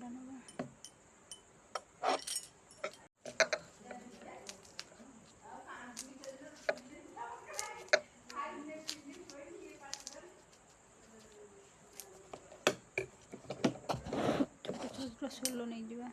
कपड़ा नवा छोट सोलो नहीं दिवा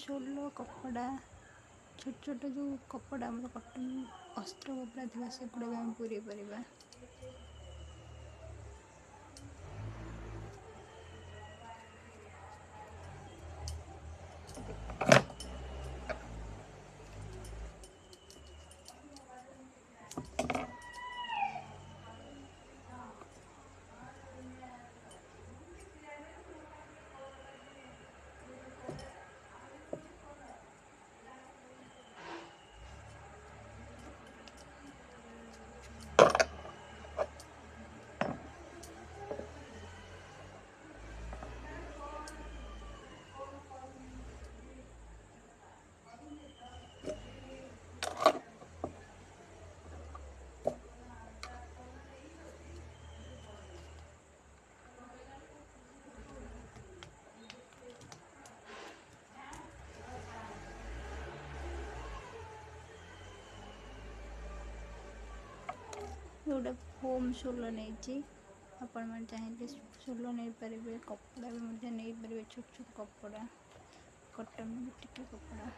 सोलो कपड़ा छोट छोट जो कपड़ा आम कटन अस्त्र कपड़ा थी से गुड़ा भी आम पूरे पार गोटे होम सोलो नहीं आपण मैंने चाहिए सोलो नहीं पारे कपड़ा भी नहीं पारे छोट छोट कपड़ा कटन टिके कपड़ा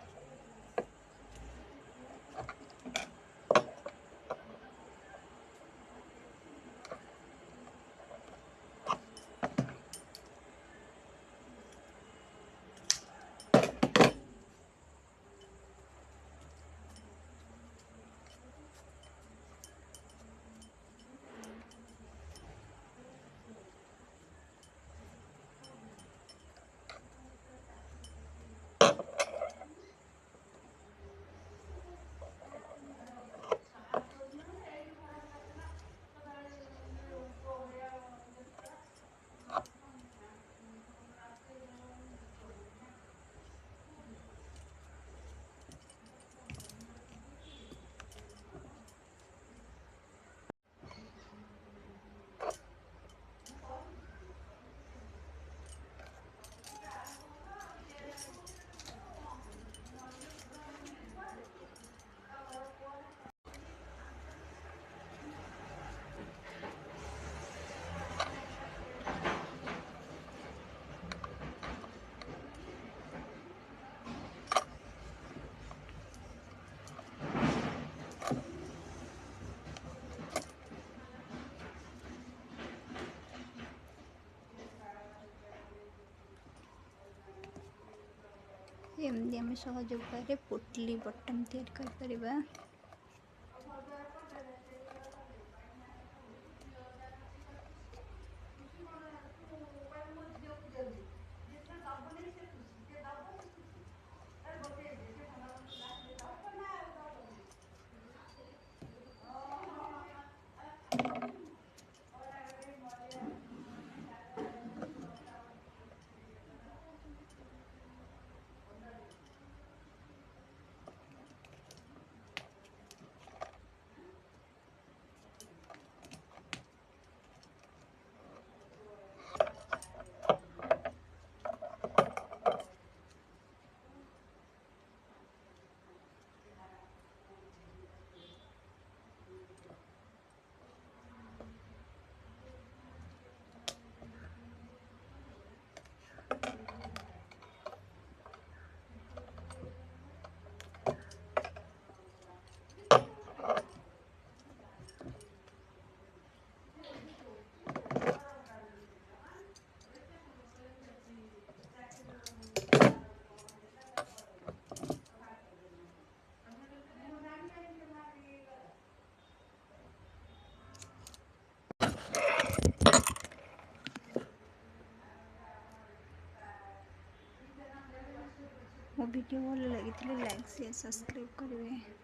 एमती आम सहज उपाय पोटली बटन तैयारी कर ମୋ ଭିଡ଼ିଓ ଭଲ ଲାଗିଥିଲେ ଲାଇକ୍ ସେୟାର ସବସ୍କ୍ରାଇବ୍ କରିବେ।